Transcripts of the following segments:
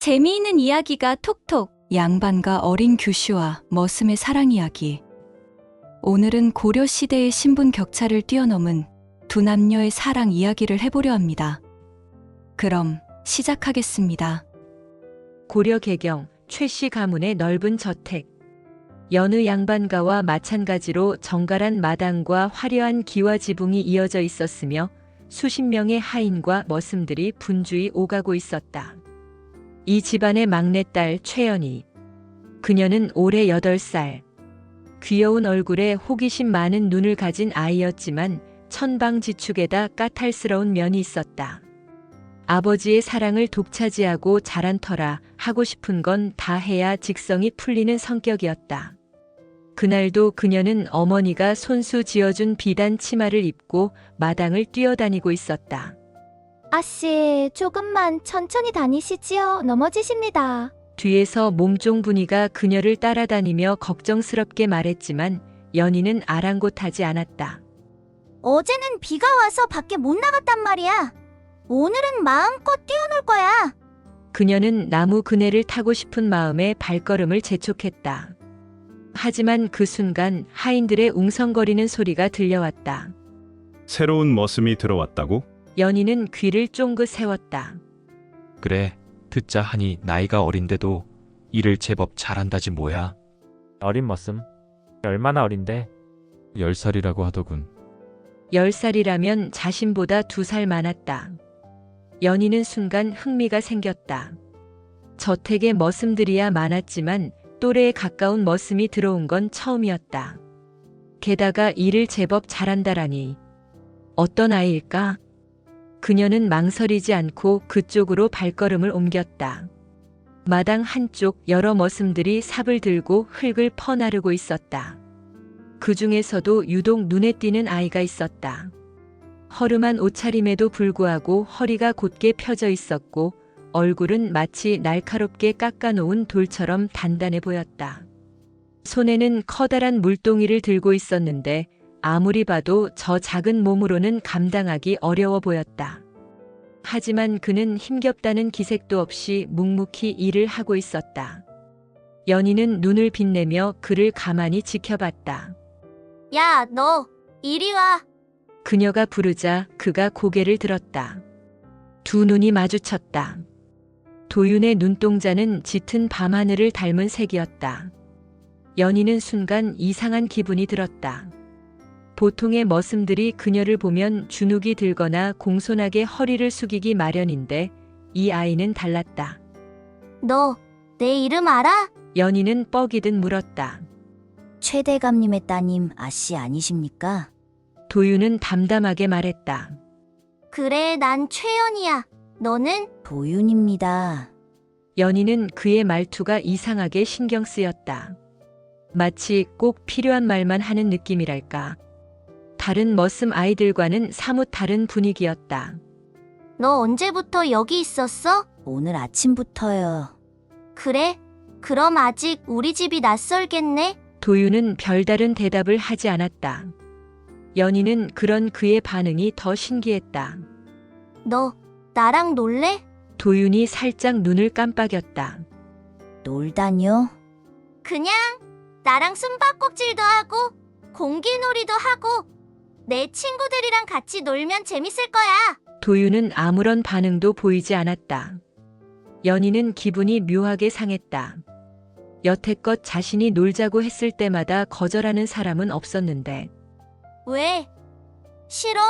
재미있는 이야기가 톡톡. 양반과 어린 규슈와 머슴의 사랑 이야기. 오늘은 고려 시대의 신분 격차를 뛰어넘은 두 남녀의 사랑 이야기를 해보려 합니다. 그럼 시작하겠습니다. 고려 개경 최씨 가문의 넓은 저택. 여느 양반가와 마찬가지로 정갈한 마당과 화려한 기와 지붕이 이어져 있었으며 수십 명의 하인과 머슴들이 분주히 오가고 있었다. 이 집안의 막내딸 최연희. 그녀는 올해 8살. 귀여운 얼굴에 호기심 많은 눈을 가진 아이였지만 천방지축에다 까탈스러운 면이 있었다. 아버지의 사랑을 독차지하고 자란 터라 하고 싶은 건 다 해야 직성이 풀리는 성격이었다. 그날도 그녀는 어머니가 손수 지어준 비단 치마를 입고 마당을 뛰어다니고 있었다. 아씨, 조금만 천천히 다니시지요. 넘어지십니다. 뒤에서 몸종분이가 그녀를 따라다니며 걱정스럽게 말했지만 연희는 아랑곳하지 않았다. 어제는 비가 와서 밖에 못 나갔단 말이야. 오늘은 마음껏 뛰어놀 거야. 그녀는 나무 그네를 타고 싶은 마음에 발걸음을 재촉했다. 하지만 그 순간 하인들의 웅성거리는 소리가 들려왔다. 새로운 머슴이 들어왔다고? 연희는 귀를 쫑긋 세웠다. 그래, 듣자 하니 나이가 어린데도 일을 제법 잘한다지 뭐야. 어린 머슴? 얼마나 어린데? 10살이라고 하더군. 10살이라면 자신보다 2살 많았다. 연희는 순간 흥미가 생겼다. 저택에 머슴들이야 많았지만 또래에 가까운 머슴이 들어온 건 처음이었다. 게다가 일을 제법 잘한다라니. 어떤 아이일까? 그녀는 망설이지 않고 그쪽으로 발걸음을 옮겼다. 마당 한쪽 여러 머슴들이 삽을 들고 흙을 퍼나르고 있었다. 그 중에서도 유독 눈에 띄는 아이가 있었다. 허름한 옷차림에도 불구하고 허리가 곧게 펴져 있었고 얼굴은 마치 날카롭게 깎아놓은 돌처럼 단단해 보였다. 손에는 커다란 물동이를 들고 있었는데 아무리 봐도 저 작은 몸으로는 감당하기 어려워 보였다. 하지만 그는 힘겹다는 기색도 없이 묵묵히 일을 하고 있었다. 연희는 눈을 빛내며 그를 가만히 지켜봤다. 야, 너 이리 와. 그녀가 부르자 그가 고개를 들었다. 두 눈이 마주쳤다. 도윤의 눈동자는 짙은 밤하늘을 닮은 색이었다. 연희는 순간 이상한 기분이 들었다. 보통의 머슴들이 그녀를 보면 주눅이 들거나 공손하게 허리를 숙이기 마련인데 이 아이는 달랐다. 너 내 이름 알아? 연희는 뻐기듯 물었다. 최대감님의 따님 아씨 아니십니까? 도윤은 담담하게 말했다. 그래, 난 최연이야. 너는? 도윤입니다. 연희는 그의 말투가 이상하게 신경 쓰였다. 마치 꼭 필요한 말만 하는 느낌이랄까. 다른 머슴 아이들과는 사뭇 다른 분위기였다. 너 언제부터 여기 있었어? 오늘 아침부터요. 그래? 그럼 아직 우리 집이 낯설겠네? 도윤은 별다른 대답을 하지 않았다. 연희는 그런 그의 반응이 더 신기했다. 너 나랑 놀래? 도윤이 살짝 눈을 깜빡였다. 놀다뇨? 그냥 나랑 숨바꼭질도 하고 공기놀이도 하고 내 친구들이랑 같이 놀면 재밌을 거야. 도윤은 아무런 반응도 보이지 않았다. 연희는 기분이 묘하게 상했다. 여태껏 자신이 놀자고 했을 때마다 거절하는 사람은 없었는데. 왜? 싫어?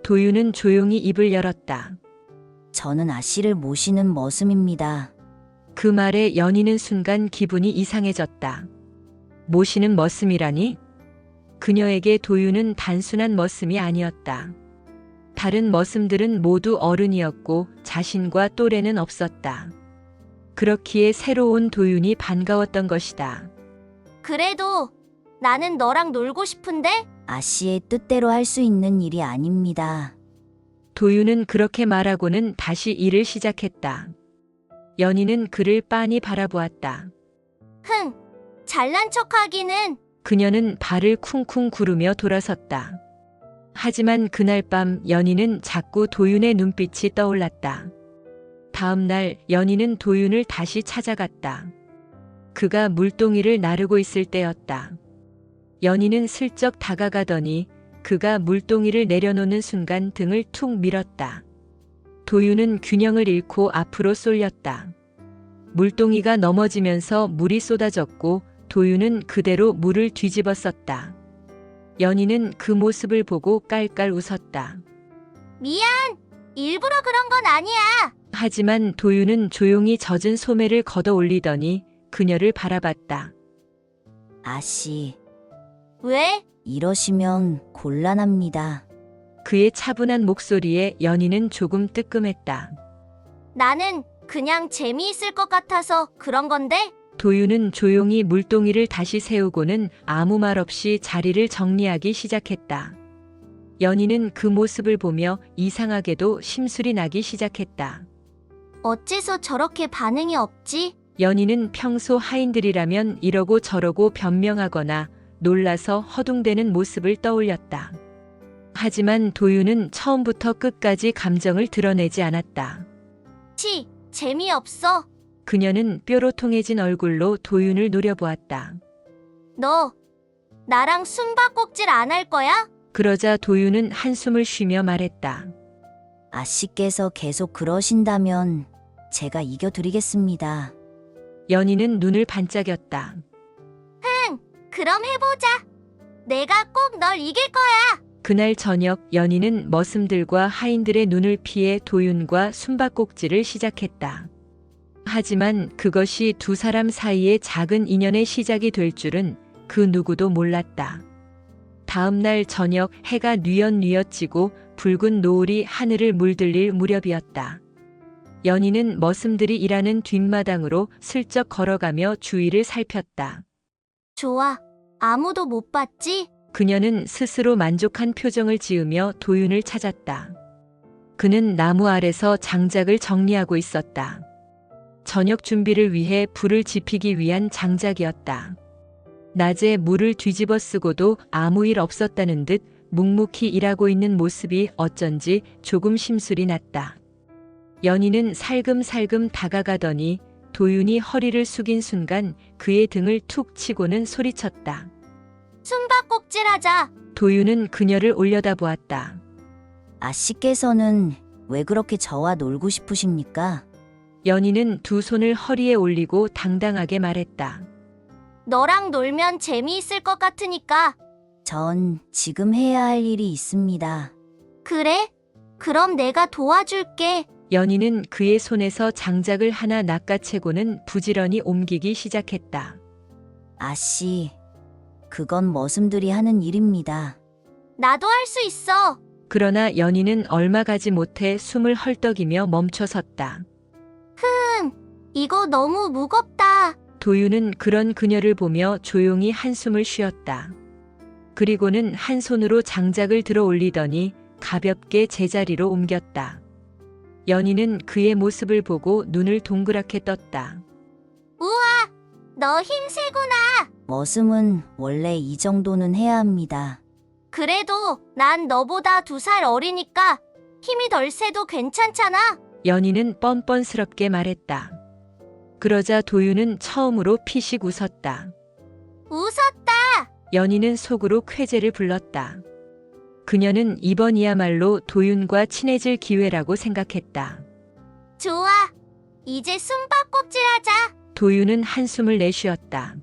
도윤은 조용히 입을 열었다. 저는 아씨를 모시는 머슴입니다. 그 말에 연희는 순간 기분이 이상해졌다. 모시는 머슴이라니? 그녀에게 도윤은 단순한 머슴이 아니었다. 다른 머슴들은 모두 어른이었고 자신과 또래는 없었다. 그렇기에 새로 온 도윤이 반가웠던 것이다. 그래도 나는 너랑 놀고 싶은데? 아씨의 뜻대로 할 수 있는 일이 아닙니다. 도윤은 그렇게 말하고는 다시 일을 시작했다. 연희는 그를 빤히 바라보았다. 흥, 잘난 척하기는. 그녀는 발을 쿵쿵 구르며 돌아섰다. 하지만 그날 밤 연희는 자꾸 도윤의 눈빛이 떠올랐다. 다음 날 연희는 도윤을 다시 찾아갔다. 그가 물동이를 나르고 있을 때였다. 연희는 슬쩍 다가가더니 그가 물동이를 내려놓는 순간 등을 툭 밀었다. 도윤은 균형을 잃고 앞으로 쏠렸다. 물동이가 넘어지면서 물이 쏟아졌고 도윤은 그대로 물을 뒤집었었다. 연희는 그 모습을 보고 깔깔 웃었다. 미안. 일부러 그런 건 아니야. 하지만 도윤은 조용히 젖은 소매를 걷어 올리더니 그녀를 바라봤다. 아씨. 왜? 이러시면 곤란합니다. 그의 차분한 목소리에 연희는 조금 뜨끔했다. 나는 그냥 재미있을 것 같아서 그런 건데? 도윤은 조용히 물동이를 다시 세우고는 아무 말 없이 자리를 정리하기 시작했다. 연희는 그 모습을 보며 이상하게도 심술이 나기 시작했다. 어째서 저렇게 반응이 없지? 연희는 평소 하인들이라면 이러고 저러고 변명하거나 놀라서 허둥대는 모습을 떠올렸다. 하지만 도윤은 처음부터 끝까지 감정을 드러내지 않았다. 재미없어. 그녀는 뾰로통해진 얼굴로 도윤을 노려보았다. 너 나랑 숨바꼭질 안 할 거야? 그러자 도윤은 한숨을 쉬며 말했다. 아씨께서 계속 그러신다면 제가 이겨드리겠습니다. 연희는 눈을 반짝였다. 그럼 해보자. 내가 꼭 널 이길 거야. 그날 저녁 연희는 머슴들과 하인들의 눈을 피해 도윤과 숨바꼭질을 시작했다. 하지만 그것이 두 사람 사이의 작은 인연의 시작이 될 줄은 그 누구도 몰랐다. 다음 날 저녁 해가 뉘엿뉘엿 지고 붉은 노을이 하늘을 물들릴 무렵이었다. 연희는 머슴들이 일하는 뒷마당으로 슬쩍 걸어가며 주위를 살폈다. 좋아. 아무도 못 봤지? 그녀는 스스로 만족한 표정을 지으며 도윤을 찾았다. 그는 나무 아래서 장작을 정리하고 있었다. 저녁 준비를 위해 불을 지피기 위한 장작이었다. 낮에 물을 뒤집어 쓰고도 아무 일 없었다는 듯 묵묵히 일하고 있는 모습이 어쩐지 조금 심술이 났다. 연희는 살금살금 다가가더니 도윤이 허리를 숙인 순간 그의 등을 툭 치고는 소리쳤다. 숨바꼭질 하자. 도윤은 그녀를 올려다보았다. 아씨께서는 왜 그렇게 저와 놀고 싶으십니까? 연희는 두 손을 허리에 올리고 당당하게 말했다. 너랑 놀면 재미있을 것 같으니까. 전 지금 해야 할 일이 있습니다. 그래? 그럼 내가 도와줄게. 연희는 그의 손에서 장작을 하나 낚아채고는 부지런히 옮기기 시작했다. 아씨, 그건 머슴들이 하는 일입니다. 나도 할 수 있어. 그러나 연희는 얼마 가지 못해 숨을 헐떡이며 멈춰섰다. 이거 너무 무겁다. 도윤은 그런 그녀를 보며 조용히 한숨을 쉬었다. 그리고는 한 손으로 장작을 들어 올리더니 가볍게 제자리로 옮겼다. 연희는 그의 모습을 보고 눈을 동그랗게 떴다. 우와, 너 힘세구나. 머슴은 원래 이 정도는 해야 합니다. 그래도 난 너보다 2살 어리니까 힘이 덜 세도 괜찮잖아. 연희는 뻔뻔스럽게 말했다. 그러자 도윤은 처음으로 피식 웃었다. 웃었다. 연희는 속으로 쾌재를 불렀다. 그녀는 이번이야말로 도윤과 친해질 기회라고 생각했다. 좋아. 이제 숨바꼭질 하자. 도윤은 한숨을 내쉬었다.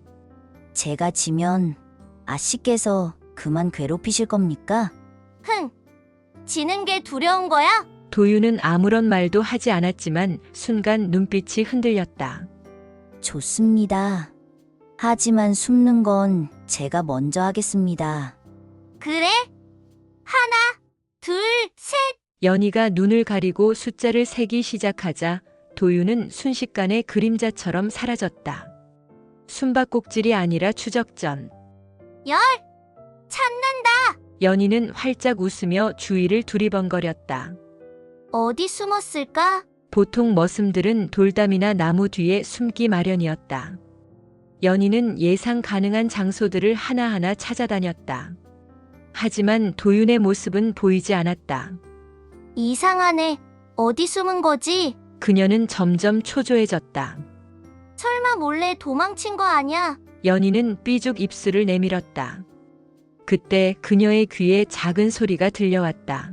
제가 지면 아씨께서 그만 괴롭히실 겁니까? 지는 게 두려운 거야? 도윤은 아무런 말도 하지 않았지만 순간 눈빛이 흔들렸다. 좋습니다. 하지만 숨는 건 제가 먼저 하겠습니다. 그래? 하나, 둘, 셋. 연희가 눈을 가리고 숫자를 세기 시작하자 도윤은 순식간에 그림자처럼 사라졌다. 숨바꼭질이 아니라 추적전. 찾는다. 연희는 활짝 웃으며 주위를 두리번거렸다. 어디 숨었을까? 보통 머슴들은 돌담이나 나무 뒤에 숨기 마련이었다. 연희는 예상 가능한 장소들을 하나하나 찾아다녔다. 하지만 도윤의 모습은 보이지 않았다. 이상하네. 어디 숨은 거지? 그녀는 점점 초조해졌다. 설마 몰래 도망친 거 아니야? 연희는 삐죽 입술을 내밀었다. 그때 그녀의 귀에 작은 소리가 들려왔다.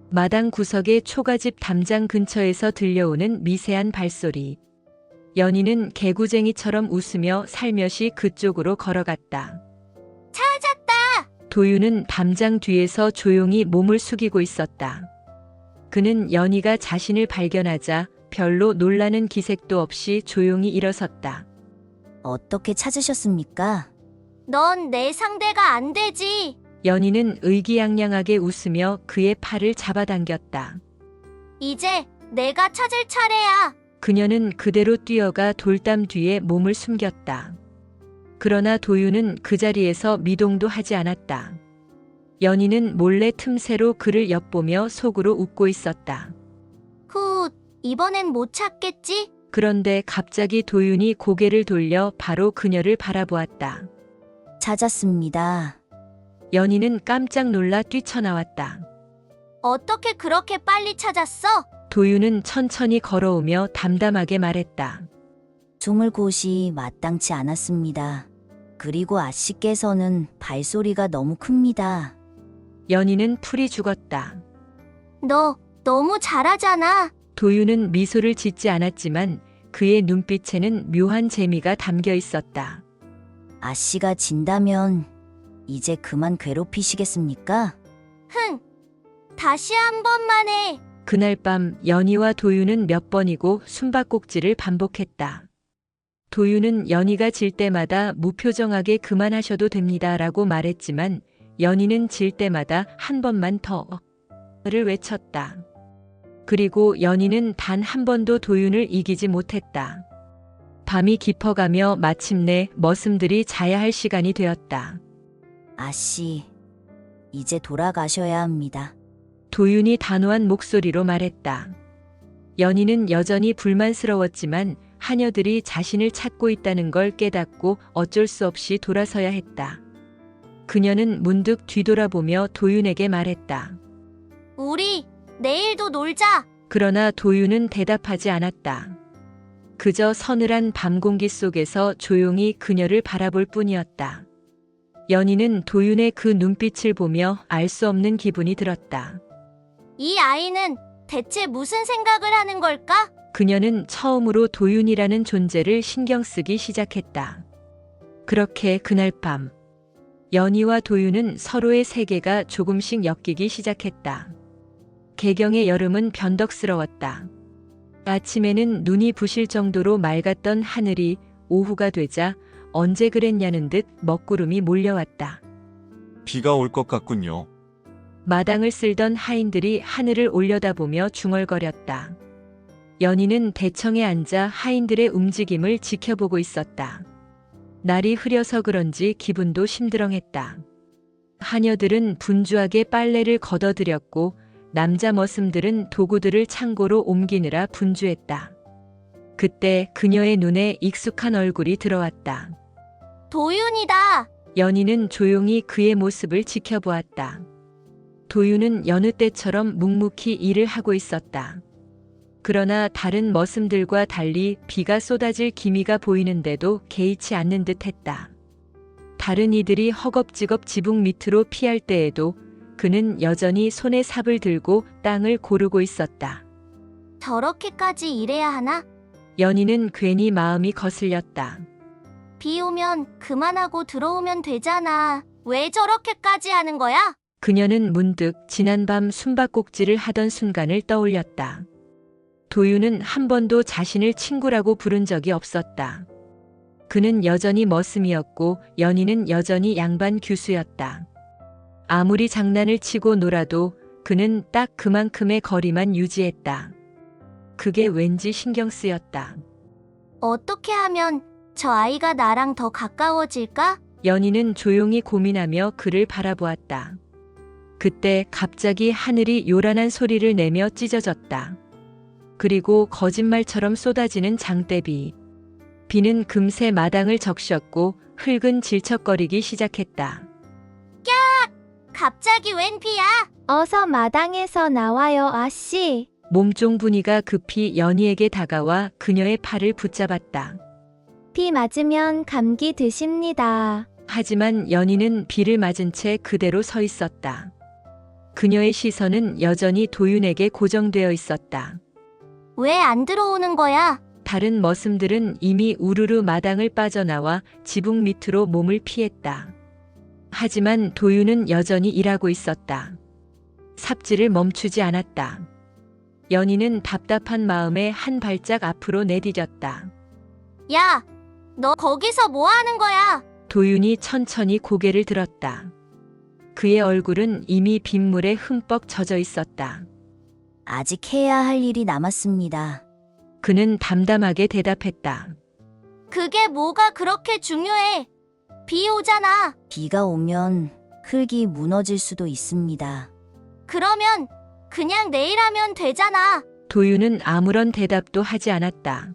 마당 구석의 초가집 담장 근처에서 들려오는 미세한 발소리. 연희는 개구쟁이처럼 웃으며 살며시 그쪽으로 걸어갔다. 찾았다! 도윤은 담장 뒤에서 조용히 몸을 숙이고 있었다. 그는 연희가 자신을 발견하자 별로 놀라는 기색도 없이 조용히 일어섰다. 어떻게 찾으셨습니까? 넌 내 상대가 안 되지. 연희는 의기양양하게 웃으며 그의 팔을 잡아당겼다. 이제 내가 찾을 차례야. 그녀는 그대로 뛰어가 돌담 뒤에 몸을 숨겼다. 그러나 도윤은 그 자리에서 미동도 하지 않았다. 연희는 몰래 틈새로 그를 엿보며 속으로 웃고 있었다. 이번엔 못 찾겠지? 그런데 갑자기 도윤이 고개를 돌려 바로 그녀를 바라보았다. 찾았습니다. 연희는 깜짝 놀라 뛰쳐나왔다. 어떻게 그렇게 빨리 찾았어? 도윤은 천천히 걸어오며 담담하게 말했다. 숨을 곳이 마땅치 않았습니다. 그리고 아씨께서는 발소리가 너무 큽니다. 연희는 풀이 죽었다. 너 너무 잘하잖아. 도윤은 미소를 짓지 않았지만 그의 눈빛에는 묘한 재미가 담겨 있었다. 아씨가 진다면 이제 그만 괴롭히시겠습니까? 다시 한 번만 해. 그날 밤 연희와 도윤은 몇 번이고 숨바꼭질을 반복했다. 도윤은 연희가 질 때마다 무표정하게 그만하셔도 됩니다라고 말했지만 연희는 질 때마다 한 번만 더를 외쳤다. 그리고 연희는 단 한 번도 도윤을 이기지 못했다. 밤이 깊어가며 마침내 머슴들이 자야 할 시간이 되었다. 아씨, 이제 돌아가셔야 합니다. 도윤이 단호한 목소리로 말했다. 연희는 여전히 불만스러웠지만 하녀들이 자신을 찾고 있다는 걸 깨닫고 어쩔 수 없이 돌아서야 했다. 그녀는 문득 뒤돌아보며 도윤에게 말했다. 우리 내일도 놀자. 그러나 도윤은 대답하지 않았다. 그저 서늘한 밤 공기 속에서 조용히 그녀를 바라볼 뿐이었다. 연희는 도윤의 그 눈빛을 보며 알 수 없는 기분이 들었다. 이 아이는 대체 무슨 생각을 하는 걸까? 그녀는 처음으로 도윤이라는 존재를 신경 쓰기 시작했다. 그렇게 그날 밤, 연희와 도윤은 서로의 세계가 조금씩 엮이기 시작했다. 개경의 여름은 변덕스러웠다. 아침에는 눈이 부실 정도로 맑았던 하늘이 오후가 되자 언제 그랬냐는 듯 먹구름이 몰려왔다. 비가 올 것 같군요. 마당을 쓸던 하인들이 하늘을 올려다보며 중얼거렸다. 연희는 대청에 앉아 하인들의 움직임을 지켜보고 있었다. 날이 흐려서 그런지 기분도 심드렁했다. 하녀들은 분주하게 빨래를 걷어들였고 남자 머슴들은 도구들을 창고로 옮기느라 분주했다. 그때 그녀의 눈에 익숙한 얼굴이 들어왔다. 도윤이다. 연희는 조용히 그의 모습을 지켜보았다. 도윤은 여느 때처럼 묵묵히 일을 하고 있었다. 그러나 다른 머슴들과 달리 비가 쏟아질 기미가 보이는데도 개의치 않는 듯했다. 다른 이들이 허겁지겁 지붕 밑으로 피할 때에도 그는 여전히 손에 삽을 들고 땅을 고르고 있었다. 저렇게까지 일해야 하나? 연희는 괜히 마음이 거슬렸다. 비 오면 그만하고 들어오면 되잖아. 왜 저렇게까지 하는 거야? 그녀는 문득 지난밤 숨바꼭질을 하던 순간을 떠올렸다. 도윤은 한 번도 자신을 친구라고 부른 적이 없었다. 그는 여전히 머슴이었고 연희는 여전히 양반 규수였다. 아무리 장난을 치고 놀아도 그는 딱 그만큼의 거리만 유지했다. 그게 왠지 신경 쓰였다. 어떻게 하면 저 아이가 나랑 더 가까워질까? 연희는 조용히 고민하며 그를 바라보았다. 그때 갑자기 하늘이 요란한 소리를 내며 찢어졌다. 그리고 거짓말처럼 쏟아지는 장대비. 비는 금세 마당을 적셨고 흙은 질척거리기 시작했다. 갑자기 웬 비야? 어서 마당에서 나와요, 아씨. 몸종 분이가 급히 연희에게 다가와 그녀의 팔을 붙잡았다. 비 맞으면 감기 드십니다. 하지만 연희는 비를 맞은 채 그대로 서 있었다. 그녀의 시선은 여전히 도윤에게 고정되어 있었다. 왜 안 들어오는 거야? 다른 머슴들은 이미 우르르 마당을 빠져나와 지붕 밑으로 몸을 피했다. 하지만 도윤은 여전히 일하고 있었다. 삽질을 멈추지 않았다. 연희는 답답한 마음에 한 발짝 앞으로 내디뎠다. 야, 너 거기서 뭐 하는 거야? 도윤이 천천히 고개를 들었다. 그의 얼굴은 이미 빗물에 흠뻑 젖어 있었다. 아직 해야 할 일이 남았습니다. 그는 담담하게 대답했다. 그게 뭐가 그렇게 중요해? 비 오잖아. 비가 오면 흙이 무너질 수도 있습니다. 그러면 그냥 내일 하면 되잖아. 도윤은 아무런 대답도 하지 않았다.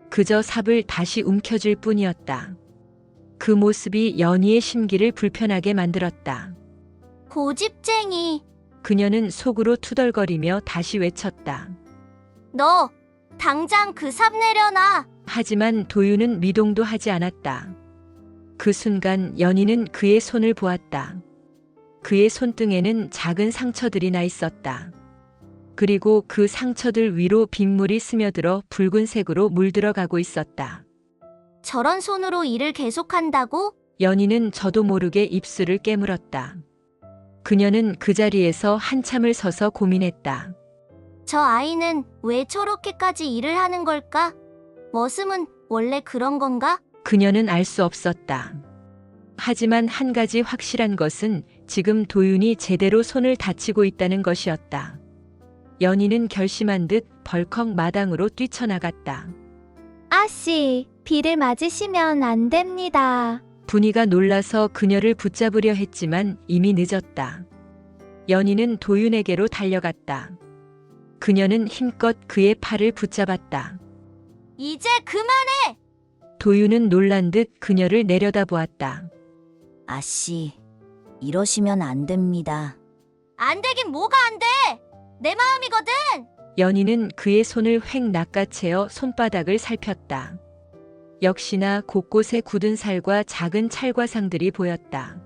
그저 삽을 다시 움켜쥘 뿐이었다. 그 모습이 연희의 심기를 불편하게 만들었다. 고집쟁이. 그녀는 속으로 투덜거리며 다시 외쳤다. 너 당장 그 삽 내려놔. 하지만 도윤은 미동도 하지 않았다. 그 순간 연희는 그의 손을 보았다. 그의 손등에는 작은 상처들이 나 있었다. 그리고 그 상처들 위로 빗물이 스며들어 붉은색으로 물들어가고 있었다. 저런 손으로 일을 계속한다고? 연희는 저도 모르게 입술을 깨물었다. 그녀는 그 자리에서 한참을 서서 고민했다. 저 아이는 왜 저렇게까지 일을 하는 걸까? 머슴은 원래 그런 건가? 그녀는 알 수 없었다. 하지만 한 가지 확실한 것은 지금 도윤이 제대로 손을 다치고 있다는 것이었다. 연희는 결심한 듯 벌컥 마당으로 뛰쳐나갔다. 아씨, 비를 맞으시면 안 됩니다. 분이가 놀라서 그녀를 붙잡으려 했지만 이미 늦었다. 연희는 도윤에게로 달려갔다. 그녀는 힘껏 그의 팔을 붙잡았다. 이제 그만해! 도윤은 놀란 듯 그녀를 내려다보았다. 아씨, 이러시면 안 됩니다. 안 되긴 뭐가 안 돼! 내 마음이거든! 연희는 그의 손을 획 낚아채어 손바닥을 살폈다. 역시나 곳곳에 굳은 살과 작은 찰과상들이 보였다.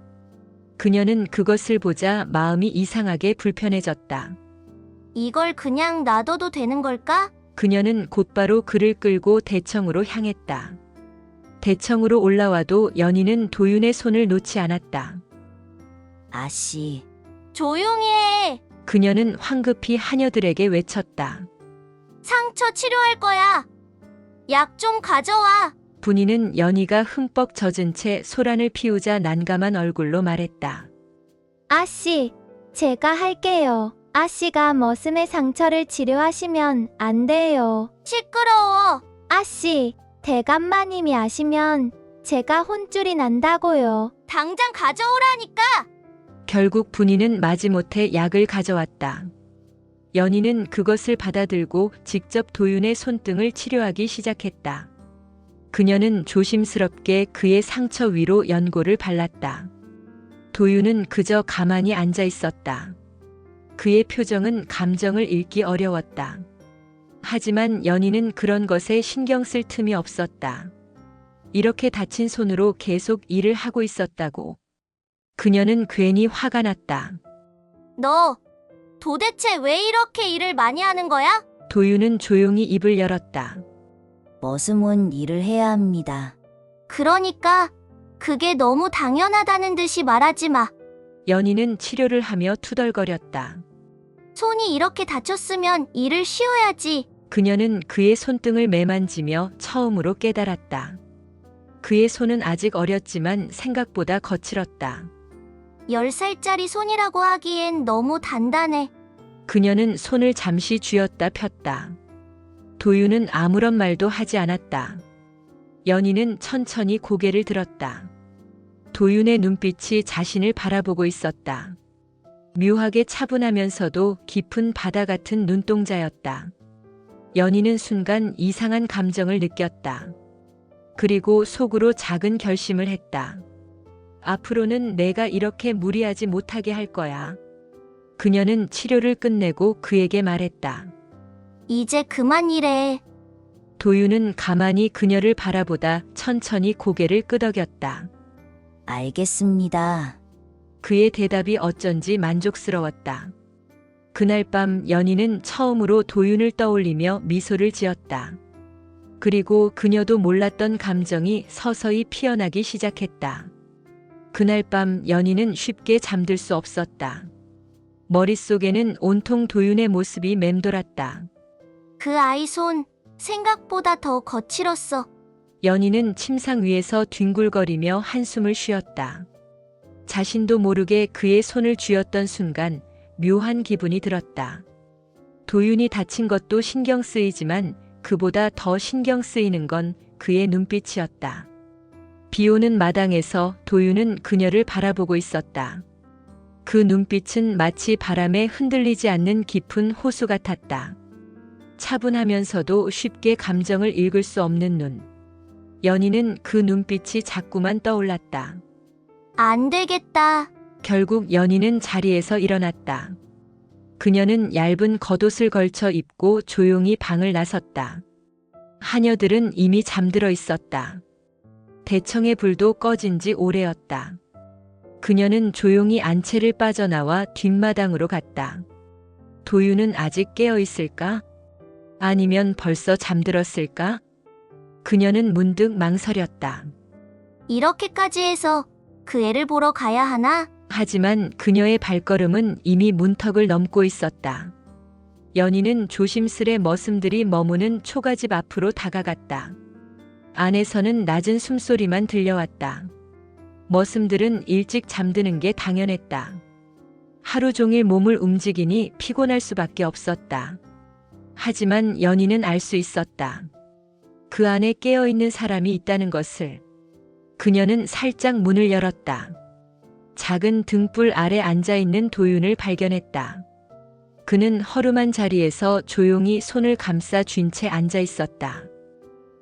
그녀는 그것을 보자 마음이 이상하게 불편해졌다. 이걸 그냥 놔둬도 되는 걸까? 그녀는 곧바로 그를 끌고 대청으로 향했다. 대청으로 올라와도 연희는 도윤의 손을 놓지 않았다. 아씨, 조용히 해! 그녀는 황급히 하녀들에게 외쳤다. 상처 치료할 거야! 약 좀 가져와! 분이는 연희가 흠뻑 젖은 채 소란을 피우자 난감한 얼굴로 말했다. 아씨, 제가 할게요. 아씨가 머슴의 상처를 치료하시면 안 돼요. 시끄러워. 아씨, 대감마님이 아시면 제가 혼쭐이 난다고요. 당장 가져오라니까. 결국 분이는 마지못해 약을 가져왔다. 연희는 그것을 받아들고 직접 도윤의 손등을 치료하기 시작했다. 그녀는 조심스럽게 그의 상처 위로 연고를 발랐다. 도윤은 그저 가만히 앉아 있었다. 그의 표정은 감정을 읽기 어려웠다. 하지만 연희는 그런 것에 신경 쓸 틈이 없었다. 이렇게 다친 손으로 계속 일을 하고 있었다고. 그녀는 괜히 화가 났다. 너 도대체 왜 이렇게 일을 많이 하는 거야? 도윤은 조용히 입을 열었다. 머슴은 일을 해야 합니다. 그러니까 그게 너무 당연하다는 듯이 말하지 마. 연희는 치료를 하며 투덜거렸다. 손이 이렇게 다쳤으면 일을 쉬어야지. 그녀는 그의 손등을 매만지며 처음으로 깨달았다. 그의 손은 아직 어렸지만 생각보다 거칠었다. 10살짜리 손이라고 하기엔 너무 단단해. 그녀는 손을 잠시 쥐었다 폈다. 도윤은 아무런 말도 하지 않았다. 연희는 천천히 고개를 들었다. 도윤의 눈빛이 자신을 바라보고 있었다. 묘하게 차분하면서도 깊은 바다 같은 눈동자였다. 연희는 순간 이상한 감정을 느꼈다. 그리고 속으로 작은 결심을 했다. 앞으로는 내가 이렇게 무리하지 못하게 할 거야. 그녀는 치료를 끝내고 그에게 말했다. 이제 그만 이래. 도윤은 가만히 그녀를 바라보다 천천히 고개를 끄덕였다. 알겠습니다. 그의 대답이 어쩐지 만족스러웠다. 그날 밤 연희는 처음으로 도윤을 떠올리며 미소를 지었다. 그리고 그녀도 몰랐던 감정이 서서히 피어나기 시작했다. 그날 밤 연희는 쉽게 잠들 수 없었다. 머릿속에는 온통 도윤의 모습이 맴돌았다. 그 아이 손 생각보다 더 거칠었어. 연희는 침상 위에서 뒹굴거리며 한숨을 쉬었다. 자신도 모르게 그의 손을 쥐었던 순간 묘한 기분이 들었다. 도윤이 다친 것도 신경 쓰이지만 그보다 더 신경 쓰이는 건 그의 눈빛이었다. 비 오는 마당에서 도윤은 그녀를 바라보고 있었다. 그 눈빛은 마치 바람에 흔들리지 않는 깊은 호수 같았다. 차분하면서도 쉽게 감정을 읽을 수 없는 눈. 연희는 그 눈빛이 자꾸만 떠올랐다. 안 되겠다. 결국 연희는 자리에서 일어났다. 그녀는 얇은 겉옷을 걸쳐 입고 조용히 방을 나섰다. 하녀들은 이미 잠들어 있었다. 대청의 불도 꺼진 지 오래였다. 그녀는 조용히 안채를 빠져나와 뒷마당으로 갔다. 도윤은 아직 깨어 있을까? 아니면 벌써 잠들었을까? 그녀는 문득 망설였다. 이렇게까지 해서 그 애를 보러 가야 하나? 하지만 그녀의 발걸음은 이미 문턱을 넘고 있었다. 연희는 조심스레 머슴들이 머무는 초가집 앞으로 다가갔다. 안에서는 낮은 숨소리만 들려왔다. 머슴들은 일찍 잠드는 게 당연했다. 하루 종일 몸을 움직이니 피곤할 수밖에 없었다. 하지만 연희는 알 수 있었다. 그 안에 깨어있는 사람이 있다는 것을. 그녀는 살짝 문을 열었다. 작은 등불 아래 앉아있는 도윤을 발견했다. 그는 허름한 자리에서 조용히 손을 감싸 쥔 채 앉아 있었다.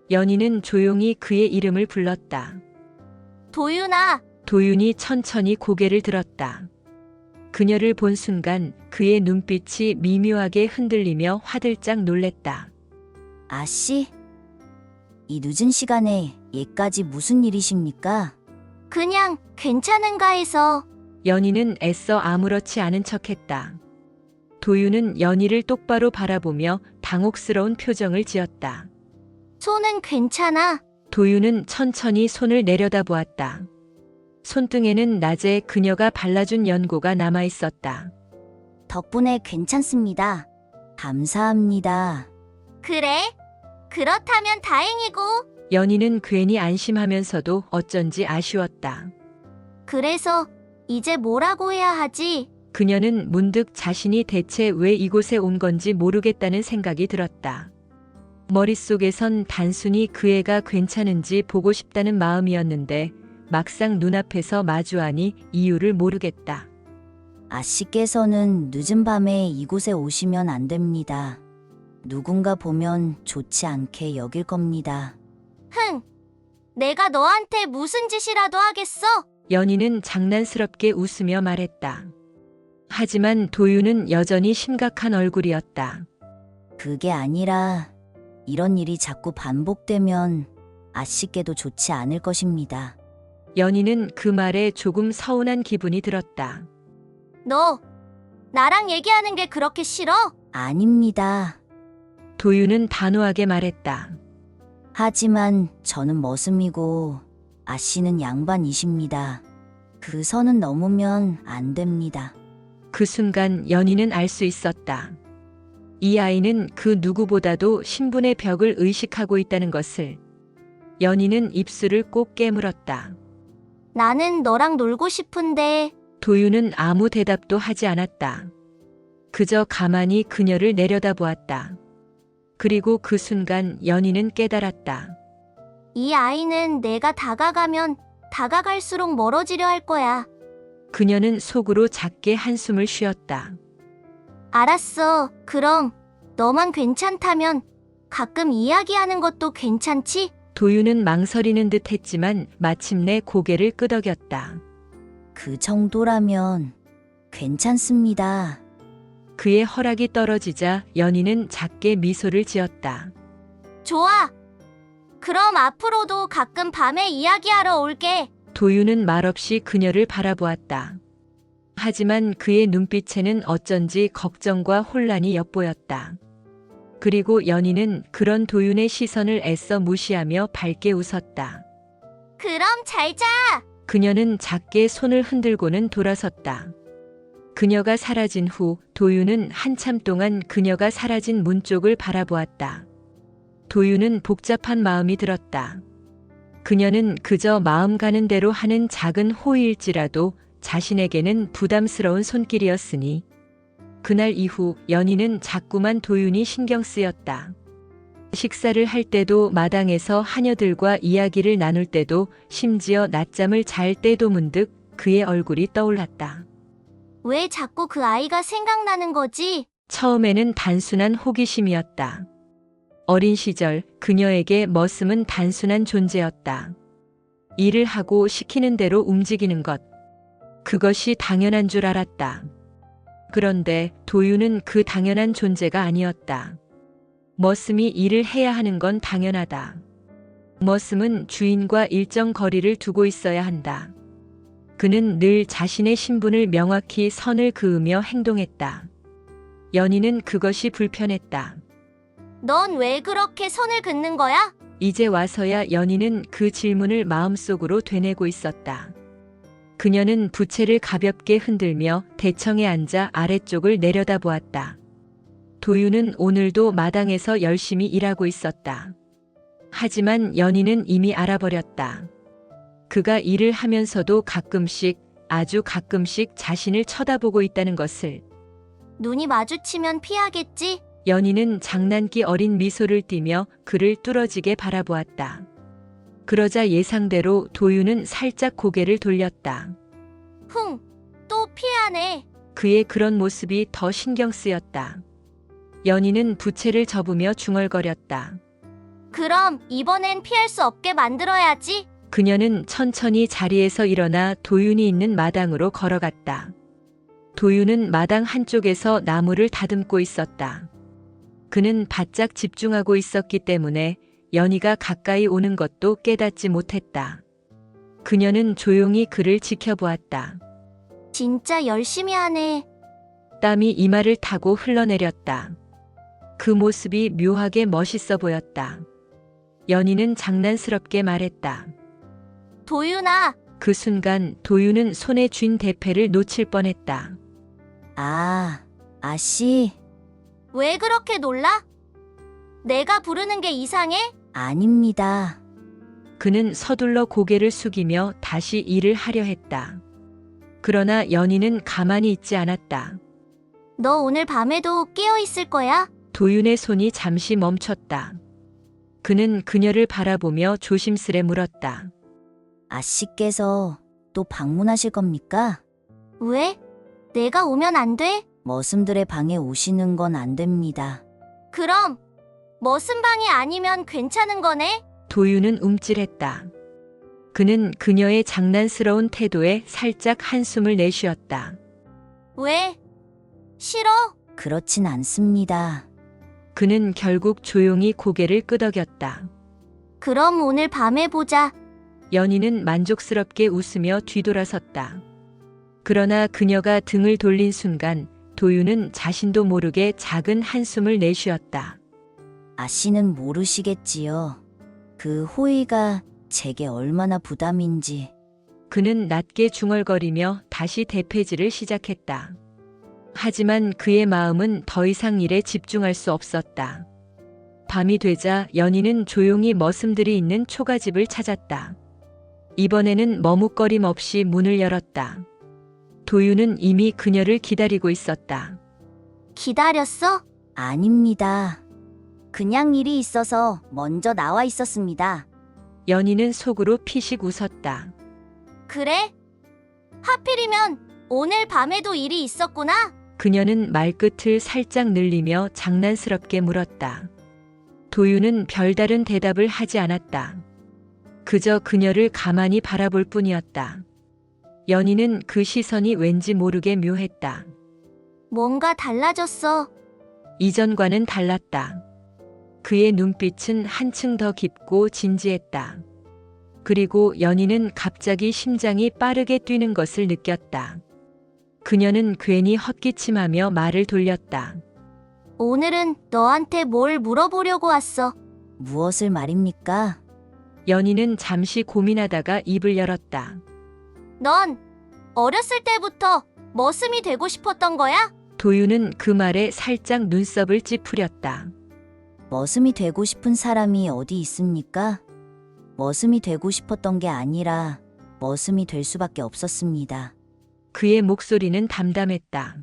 연희는 조용히 그의 이름을 불렀다. 도윤아. 도윤이 천천히 고개를 들었다. 그녀를 본 순간 그의 눈빛이 미묘하게 흔들리며 화들짝 놀랬다. 아씨? 이 늦은 시간에 얘까지 무슨 일이십니까? 그냥 괜찮은가 해서. 연희는 애써 아무렇지 않은 척했다. 도윤은 연희를 똑바로 바라보며 당혹스러운 표정을 지었다. 손은 괜찮아. 도윤은 천천히 손을 내려다보았다. 손등에는 낮에 그녀가 발라준 연고가 남아 있었다. 덕분에 괜찮습니다. 감사합니다. 그래? 그렇다면 다행이고. 연희는 괜히 안심하면서도 어쩐지 아쉬웠다. 그래서 이제 뭐라고 해야 하지? 그녀는 문득 자신이 대체 왜 이곳에 온 건지 모르겠다는 생각이 들었다. 머릿속에선 단순히 그 애가 괜찮은지 보고 싶다는 마음이었는데 막상 눈앞에서 마주하니 이유를 모르겠다. 아씨께서는 늦은 밤에 이곳에 오시면 안 됩니다. 누군가 보면 좋지 않게 여길 겁니다. 흥. 내가 너한테 무슨 짓이라도 하겠어? 연희는 장난스럽게 웃으며 말했다. 하지만 도윤은 여전히 심각한 얼굴이었다. 그게 아니라 이런 일이 자꾸 반복되면 아씨께도 좋지 않을 것입니다. 연희는 그 말에 조금 서운한 기분이 들었다. 너 나랑 얘기하는 게 그렇게 싫어? 아닙니다. 도윤은 단호하게 말했다. 하지만 저는 머슴이고 아씨는 양반이십니다. 그 선은 넘으면 안 됩니다. 그 순간 연희는 알 수 있었다. 이 아이는 그 누구보다도 신분의 벽을 의식하고 있다는 것을. 연희는 입술을 꼭 깨물었다. 나는 너랑 놀고 싶은데. 도윤은 아무 대답도 하지 않았다. 그저 가만히 그녀를 내려다보았다. 그리고 그 순간 연희는 깨달았다. 이 아이는 내가 다가가면 다가갈수록 멀어지려 할 거야. 그녀는 속으로 작게 한숨을 쉬었다. 알았어. 그럼 너만 괜찮다면 가끔 이야기하는 것도 괜찮지? 도윤은 망설이는 듯 했지만 마침내 고개를 끄덕였다. 그 정도라면 괜찮습니다. 그의 허락이 떨어지자 연희는 작게 미소를 지었다. 좋아. 그럼 앞으로도 가끔 밤에 이야기하러 올게. 도윤은 말없이 그녀를 바라보았다. 하지만 그의 눈빛에는 어쩐지 걱정과 혼란이 엿보였다. 그리고 연희는 그런 도윤의 시선을 애써 무시하며 밝게 웃었다. 그럼 잘 자. 그녀는 작게 손을 흔들고는 돌아섰다. 그녀가 사라진 후 도윤은 한참 동안 그녀가 사라진 문 쪽을 바라보았다. 도윤은 복잡한 마음이 들었다. 그녀는 그저 마음 가는 대로 하는 작은 호의일지라도 자신에게는 부담스러운 손길이었으니 그날 이후 연희는 자꾸만 도윤이 신경 쓰였다. 식사를 할 때도 마당에서 하녀들과 이야기를 나눌 때도 심지어 낮잠을 잘 때도 문득 그의 얼굴이 떠올랐다. 왜 자꾸 그 아이가 생각나는 거지? 처음에는 단순한 호기심이었다. 어린 시절 그녀에게 머슴은 단순한 존재였다. 일을 하고 시키는 대로 움직이는 것. 그것이 당연한 줄 알았다. 그런데 도윤은 그 당연한 존재가 아니었다. 머슴이 일을 해야 하는 건 당연하다. 머슴은 주인과 일정 거리를 두고 있어야 한다. 그는 늘 자신의 신분을 명확히 선을 그으며 행동했다. 연희는 그것이 불편했다. 넌 왜 그렇게 선을 긋는 거야? 이제 와서야 연희는 그 질문을 마음속으로 되뇌고 있었다. 그녀는 부채를 가볍게 흔들며 대청에 앉아 아래쪽을 내려다보았다. 도윤은 오늘도 마당에서 열심히 일하고 있었다. 하지만 연희는 이미 알아버렸다. 그가 일을 하면서도 가끔씩, 아주 가끔씩 자신을 쳐다보고 있다는 것을. 눈이 마주치면 피하겠지? 연희는 장난기 어린 미소를 띠며 그를 뚫어지게 바라보았다. 그러자 예상대로 도윤은 살짝 고개를 돌렸다. 또 피하네. 그의 그런 모습이 더 신경 쓰였다. 연희는 부채를 접으며 중얼거렸다. 그럼 이번엔 피할 수 없게 만들어야지. 그녀는 천천히 자리에서 일어나 도윤이 있는 마당으로 걸어갔다. 도윤은 마당 한쪽에서 나무를 다듬고 있었다. 그는 바짝 집중하고 있었기 때문에 연희가 가까이 오는 것도 깨닫지 못했다. 그녀는 조용히 그를 지켜보았다. 진짜 열심히 하네. 땀이 이마를 타고 흘러내렸다. 그 모습이 묘하게 멋있어 보였다. 연희는 장난스럽게 말했다. 도윤아, 그 순간 도윤은 손에 쥔 대패를 놓칠 뻔했다. 아씨, 왜 그렇게 놀라? 내가 부르는 게 이상해? 아닙니다. 그는 서둘러 고개를 숙이며 다시 일을 하려 했다. 그러나 연희는 가만히 있지 않았다. 너 오늘 밤에도 깨어 있을 거야? 도윤의 손이 잠시 멈췄다. 그는 그녀를 바라보며 조심스레 물었다. 아씨께서 또 방문하실 겁니까? 왜? 내가 오면 안 돼? 머슴들의 방에 오시는 건 안 됩니다. 그럼 머슴방이 아니면 괜찮은 거네? 도윤은 움찔했다. 그는 그녀의 장난스러운 태도에 살짝 한숨을 내쉬었다. 왜? 싫어? 그렇진 않습니다. 그는 결국 조용히 고개를 끄덕였다. 그럼 오늘 밤에 보자. 연희는 만족스럽게 웃으며 뒤돌아섰다. 그러나 그녀가 등을 돌린 순간 도윤은 자신도 모르게 작은 한숨을 내쉬었다. 아씨는 모르시겠지요. 그 호의가 제게 얼마나 부담인지. 그는 낮게 중얼거리며 다시 대패질을 시작했다. 하지만 그의 마음은 더 이상 일에 집중할 수 없었다. 밤이 되자 연희는 조용히 머슴들이 있는 초가집을 찾았다. 이번에는 머뭇거림 없이 문을 열었다. 도윤은 이미 그녀를 기다리고 있었다. 기다렸어? 아닙니다. 그냥 일이 있어서 먼저 나와 있었습니다. 연희는 속으로 피식 웃었다. 그래? 하필이면 오늘 밤에도 일이 있었구나? 그녀는 말끝을 살짝 늘리며 장난스럽게 물었다. 도윤은 별다른 대답을 하지 않았다. 그저 그녀를 가만히 바라볼 뿐이었다. 연희는 그 시선이 왠지 모르게 묘했다. 뭔가 달라졌어. 이전과는 달랐다. 그의 눈빛은 한층 더 깊고 진지했다. 그리고 연희는 갑자기 심장이 빠르게 뛰는 것을 느꼈다. 그녀는 괜히 헛기침하며 말을 돌렸다. 오늘은 너한테 뭘 물어보려고 왔어. 무엇을 말입니까? 연희는 잠시 고민하다가 입을 열었다. 넌 어렸을 때부터 머슴이 되고 싶었던 거야? 도유는 그 말에 살짝 눈썹을 찌푸렸다. 머슴이 되고 싶은 사람이 어디 있습니까? 머슴이 되고 싶었던 게 아니라 머슴이 될 수밖에 없었습니다. 그의 목소리는 담담했다.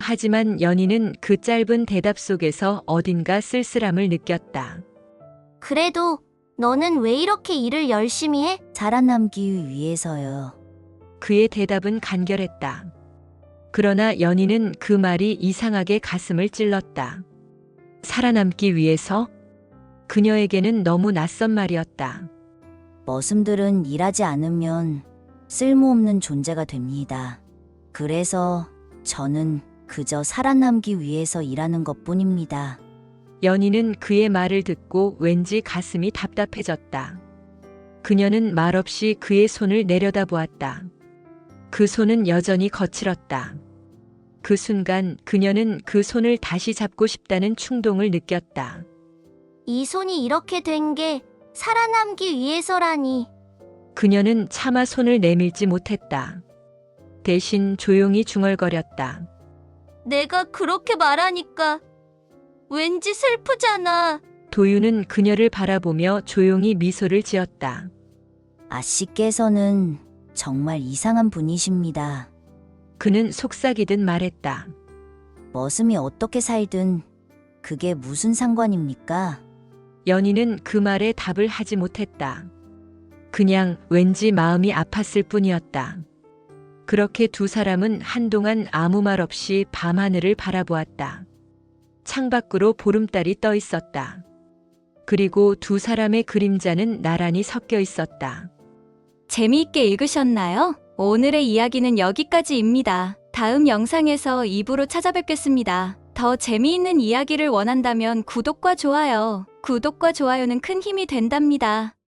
하지만 연희는 그 짧은 대답 속에서 어딘가 쓸쓸함을 느꼈다. 그래도 너는 왜 이렇게 일을 열심히 해? 살아남기 위해서요. 그의 대답은 간결했다. 그러나 연희는 그 말이 이상하게 가슴을 찔렀다. 살아남기 위해서? 그녀에게는 너무 낯선 말이었다. 머슴들은 일하지 않으면 쓸모없는 존재가 됩니다. 그래서 저는 그저 살아남기 위해서 일하는 것뿐입니다. 연희는 그의 말을 듣고 왠지 가슴이 답답해졌다. 그녀는 말없이 그의 손을 내려다보았다. 그 손은 여전히 거칠었다. 그 순간 그녀는 그 손을 다시 잡고 싶다는 충동을 느꼈다. 이 손이 이렇게 된 게 살아남기 위해서라니. 그녀는 차마 손을 내밀지 못했다. 대신 조용히 중얼거렸다. 내가 그렇게 말하니까 왠지 슬프잖아. 도유는 그녀를 바라보며 조용히 미소를 지었다. 아씨께서는 정말 이상한 분이십니다. 그는 속삭이듯 말했다. 머슴이 어떻게 살든 그게 무슨 상관입니까? 연희는 그 말에 답을 하지 못했다. 그냥 왠지 마음이 아팠을 뿐이었다. 그렇게 두 사람은 한동안 아무 말 없이 밤하늘을 바라보았다. 창밖으로 보름달이 떠 있었다. 그리고 두 사람의 그림자는 나란히 섞여 있었다. 재미있게 읽으셨나요? 오늘의 이야기는 여기까지입니다. 다음 영상에서 2부로 찾아뵙겠습니다. 더 재미있는 이야기를 원한다면 구독과 좋아요는 큰 힘이 된답니다.